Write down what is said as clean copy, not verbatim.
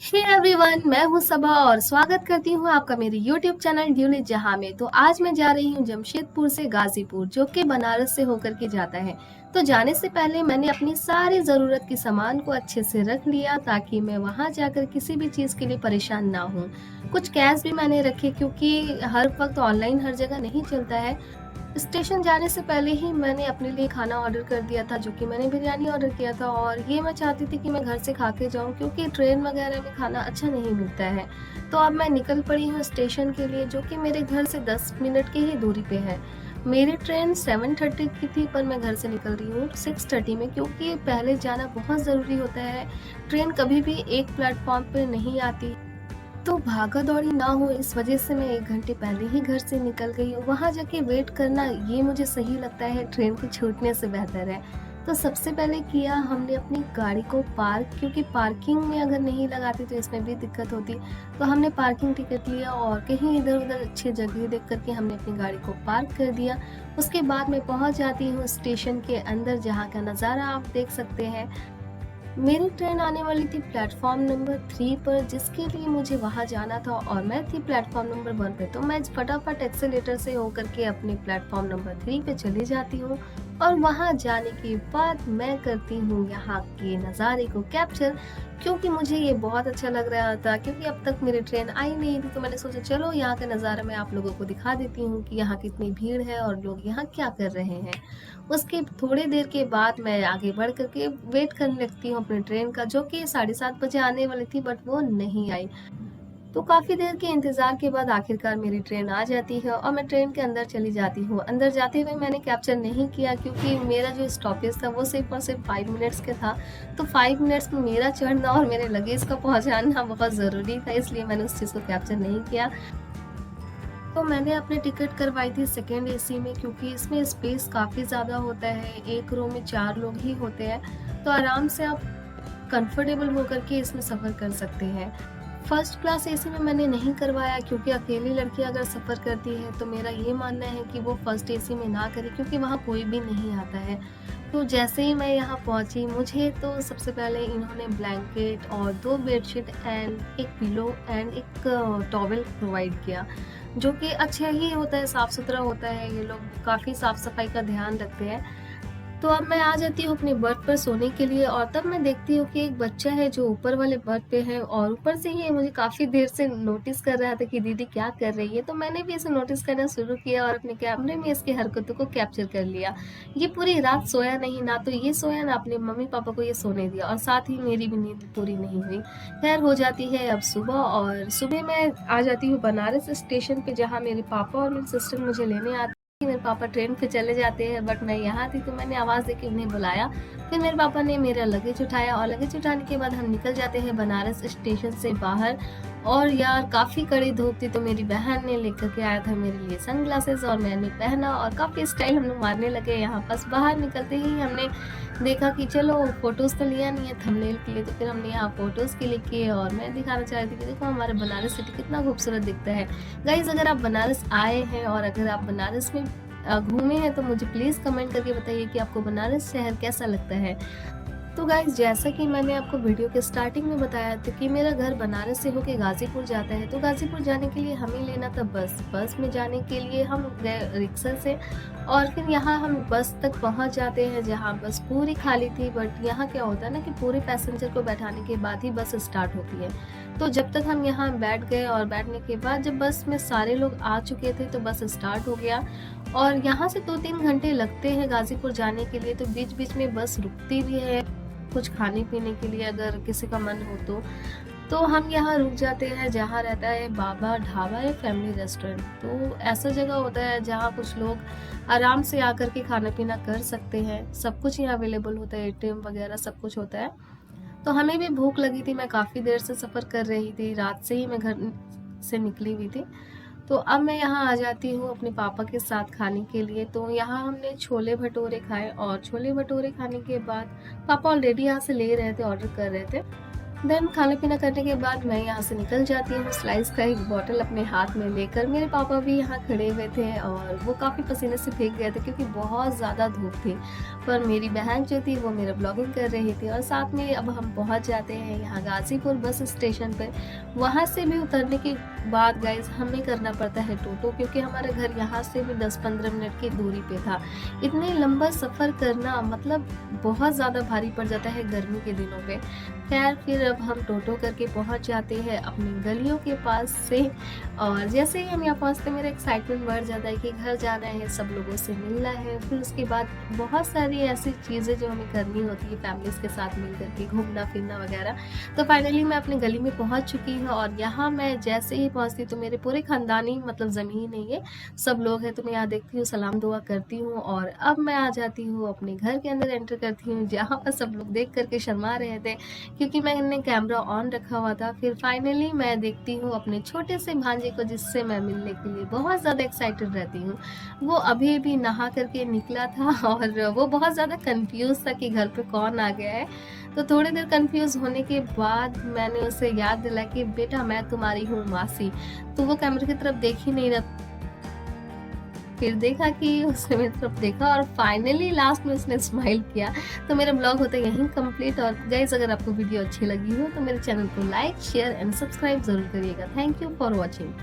Hey everyone, मैं हूँ सबा और स्वागत करती हूँ आपका मेरे यूट्यूब चैनल ड्यूली जहाँ में। तो आज मैं जा रही हूँ जमशेदपुर से गाजीपुर, जो कि बनारस से होकर के जाता है। तो जाने से पहले मैंने अपनी सारी ज़रूरत की सामान को अच्छे से रख लिया, ताकि मैं वहाँ जाकर किसी भी चीज़ के लिए परेशान ना हूँ। कुछ कैश भी मैंने रखे, क्योंकि हर वक्त ऑनलाइन हर जगह नहीं चलता है। स्टेशन जाने से पहले ही मैंने अपने लिए खाना ऑर्डर कर दिया था, जो कि मैंने बिरयानी ऑर्डर किया था, और ये मैं चाहती थी कि मैं घर से खा के जाऊँ, क्योंकि ट्रेन वगैरह में खाना अच्छा नहीं मिलता है। तो अब मैं निकल पड़ी हूँ स्टेशन के लिए, जो कि मेरे घर से 10 मिनट की ही दूरी पे है। मेरी ट्रेन 7:30 की थी, पर मैं घर से निकल रही हूँ 6:30 में, क्योंकि पहले जाना बहुत ज़रूरी होता है। ट्रेन कभी भी एक प्लेटफॉर्म पे नहीं आती। तो भागा-दौड़ी ना हो, इस वजह से मैं 1 घंटे पहले ही घर से निकल गई हूँ। वहाँ जाके वेट करना, ये मुझे सही लगता है, ट्रेन के छूटने से बेहतर है। तो सबसे पहले किया हमने अपनी गाड़ी को पार्क, क्योंकि पार्किंग में अगर नहीं लगाते तो इसमें भी दिक्कत होती। तो हमने पार्किंग टिकट लिया और कहीं इधर-उधर अच्छी जगह देख कर के हमने अपनी गाड़ी को पार्क कर दिया। उसके बाद मैं पहुँच जाती हूँ स्टेशन के अंदर, जहाँ का नज़ारा आप देख सकते हैं। मेरी ट्रेन आने वाली थी प्लेटफ़ॉर्म नंबर 3 पर, जिसके लिए मुझे वहाँ जाना था, और मैं थी प्लेटफ़ॉर्म नंबर 1 पे। तो मैं फटाफट एक्सेलेरेटर से होकर के अपने प्लेटफ़ॉर्म नंबर 3 पे चली जाती हूँ, और वहाँ जाने के बाद मैं करती हूँ यहाँ के नज़ारे को कैप्चर, क्योंकि मुझे ये बहुत अच्छा लग रहा था, क्योंकि अब तक मेरी ट्रेन आई नहीं थी। तो मैंने सोचा चलो यहाँ का नज़ारा मैं आप लोगों को दिखा देती हूँ कि यहाँ कितनी भीड़ है और लोग यहाँ क्या कर रहे हैं। उसके थोड़ी देर के बाद मैं आगे बढ़ कर के वेट करने लगती हूँ अपनी ट्रेन का, जो कि 7:30 बजे आने वाली थी, बट वो नहीं आई। तो काफ़ी देर के इंतज़ार के बाद आखिरकार मेरी ट्रेन आ जाती है, और मैं ट्रेन के अंदर चली जाती हूँ। अंदर जाते हुए मैंने कैप्चर नहीं किया, क्योंकि मेरा जो स्टॉपेज था वो सिर्फ़ और सिर्फ़ 5 मिनट्स का था। तो 5 मिनट्स में मेरा चढ़ना और मेरे लगेज का पहुँचाना बहुत ज़रूरी था, इसलिए मैंने उस चीज़ को कैप्चर नहीं किया। तो मैंने अपनी टिकट करवाई थी सेकंड एसी में, क्योंकि इसमें स्पेस काफ़ी ज़्यादा होता है। एक रो में 4 लोग ही होते हैं, तो आराम से आप कंफर्टेबल होकर के इसमें सफ़र कर सकते हैं। फर्स्ट क्लास एसी में मैंने नहीं करवाया, क्योंकि अकेली लड़की अगर सफ़र करती है तो मेरा ये मानना है कि वो फर्स्ट एसी में ना करे, क्योंकि वहाँ कोई भी नहीं आता है। तो जैसे ही मैं यहाँ पहुँची, मुझे तो सबसे पहले इन्होंने ब्लैंकेट और 2 bedsheet and 1 pillow and 1 towel provide किया, जो कि अच्छा ही होता है, साफ़-सुथरा होता है। ये लोग काफ़ी साफ़-सफ़ाई का ध्यान रखते हैं। तो अब मैं आ जाती हूँ अपने बर्थ पर सोने के लिए, और तब मैं देखती हूँ कि एक बच्चा है जो ऊपर वाले बर्थ पे है, और ऊपर से ही ये मुझे काफ़ी देर से नोटिस कर रहा था कि दीदी क्या कर रही है। तो मैंने भी इसे नोटिस करना शुरू किया और अपने कैमरे में इसकी हरकतों को कैप्चर कर लिया। ये पूरी रात सोया नहीं, ना तो ये सोया, ना अपने मम्मी-पापा को ये सोने दिया, और साथ ही मेरी भी नींद पूरी नहीं हुई। खैर, हो जाती है अब सुबह, और सुबह मैं आ जाती हूँ बनारस स्टेशन पे, जहाँ मेरे पापा और मेरी सिस्टर मुझे लेने आते हैं। मेरे पापा ट्रेन पे चले जाते हैं, बट मैं यहाँ थी, तो मैंने आवाज़ देके उन्हें बुलाया। फिर मेरे पापा ने मेरा लगेज उठाया, और लगेज उठाने के बाद हम निकल जाते हैं बनारस स्टेशन से बाहर। और यार, काफ़ी कड़ी धूप थी, तो मेरी बहन ने लेकर के आया था मेरे लिए सनग्लासेस, और मैंने पहना, और काफ़ी स्टाइल हम लोग मारने लगे यहाँ पास। बाहर निकलते ही हमने देखा कि चलो फ़ोटोज़ तो लिया नहीं है थंबनेल के लिए, तो फिर हमने यहाँ फ़ोटोज़ के लिए किए, और मैं दिखाना चाह रही थी कि देखो हमारा बनारस सिटी कितना खूबसूरत दिखता है। गाइज़, अगर आप बनारस आए हैं और अगर आप बनारस में घूमे हैं, तो मुझे प्लीज़ कमेंट करके बताइए कि आपको बनारस शहर कैसा लगता है। तो गाइज़, जैसा कि मैंने आपको वीडियो के स्टार्टिंग में बताया था कि मेरा घर बनारस से होके गाज़ीपुर जाता है, तो गाज़ीपुर जाने के लिए हमें लेना था बस। बस में जाने के लिए हम गए रिक्शा से, और फिर यहाँ हम बस तक पहुँच जाते हैं, जहाँ बस पूरी खाली थी। बट यहाँ क्या होता है ना कि पूरे पैसेंजर को बैठाने के बाद ही बस स्टार्ट होती है। तो जब तक हम यहाँ बैठ गए, और बैठने के बाद जब बस में सारे लोग आ चुके थे, तो बस स्टार्ट हो गया। और यहाँ से 2-3 घंटे लगते हैं गाज़ीपुर जाने के लिए, तो बीच-बीच में बस रुकती भी है कुछ खाने-पीने के लिए, अगर किसी का मन हो तो। तो हम यहाँ रुक जाते हैं, जहाँ रहता है बाबा ढाबा या फैमिली रेस्टोरेंट। तो ऐसा जगह होता है जहाँ कुछ लोग आराम से आकर के खाना-पीना कर सकते हैं। सब कुछ यहाँ अवेलेबल होता है, एटीएम वगैरह सब कुछ होता है। तो हमें भी भूख लगी थी, मैं काफ़ी देर से सफ़र कर रही थी, रात से ही मैं घर से निकली हुई थी। तो अब मैं यहाँ आ जाती हूँ अपने पापा के साथ खाने के लिए। तो यहाँ हमने छोले-भटूरे खाए, और छोले-भटूरे खाने के बाद पापा ऑलरेडी यहाँ से ले रहे थे, ऑर्डर कर रहे थे। देन खाना-पीना करने के बाद मैं यहाँ से निकल जाती हूँ, स्लाइस का एक बॉटल अपने हाथ में लेकर। मेरे पापा भी यहाँ खड़े हुए थे और वो काफ़ी पसीने से भीग गए थे क्योंकि बहुत ज़्यादा धूप थी। पर मेरी बहन जो थी वो मेरा ब्लॉगिंग कर रही थी और साथ में अब हम पहुँच जाते हैं यहाँ गाज़ीपुर बस स्टेशन पे। वहाँ से भी उतरने के बाद गाइज़ हमें करना पड़ता है टोटो, क्योंकि हमारा घर यहाँ से भी 10-15 मिनट की दूरी पे था। इतने लंबा सफ़र करना मतलब बहुत ज़्यादा भारी पड़ जाता है गर्मी के दिनों पे। खैर फिर अब हम टोटो करके पहुँच जाते हैं अपनी गलियों के पास से, और जैसे ही हम यहाँ पहुँचते मेरा एक्साइटमेंट बढ़ जाता है कि घर जाना है, सब लोगों से मिलना है। फिर उसके बाद बहुत सारी ऐसी चीज़ें जो हमें करनी होती है फैमिलीज़ के साथ मिल कर के, घूमना-फिरना वगैरह। तो फाइनली मैं अपनी गली में पहुँच चुकी हूँ और यहाँ मैं जैसे ही पहुँचती तो मेरे पूरे ख़ानदानी मतलब ज़मीन ही नहीं है, सब लोग हैं, तो मैं यहाँ देखती हूँ, सलाम दुआ करती हूँ और अब मैं आ जाती हूँ अपने घर के अंदर एंटर करती हूँ, जहाँ पर सब लोग देख कर के शर्मा रहे थे क्योंकि मैंने कैमरा ऑन रखा हुआ था। फिर फाइनली मैं देखती हूँ अपने छोटे से भांजे को, जिससे मैं मिलने के लिए बहुत ज़्यादा एक्साइटेड रहती हूँ। वो अभी भी नहा करके निकला था और वो बहुत ज़्यादा कंफ्यूज था कि घर पे कौन आ गया है। तो थोड़ी देर कंफ्यूज होने के बाद मैंने उसे याद दिलाया कि बेटा मैं तुम्हारी हूँ मासी। तो वो कैमरे की तरफ देख ही नहीं रहा। फिर देखा कि उसने मेरी तरफ देखा और फाइनली लास्ट में उसने स्माइल किया। तो मेरा ब्लॉग होता है यहीं कंप्लीट। और गाइस अगर आपको वीडियो अच्छी लगी हो तो मेरे चैनल को लाइक, शेयर एंड सब्सक्राइब ज़रूर करिएगा। Thank you for watching.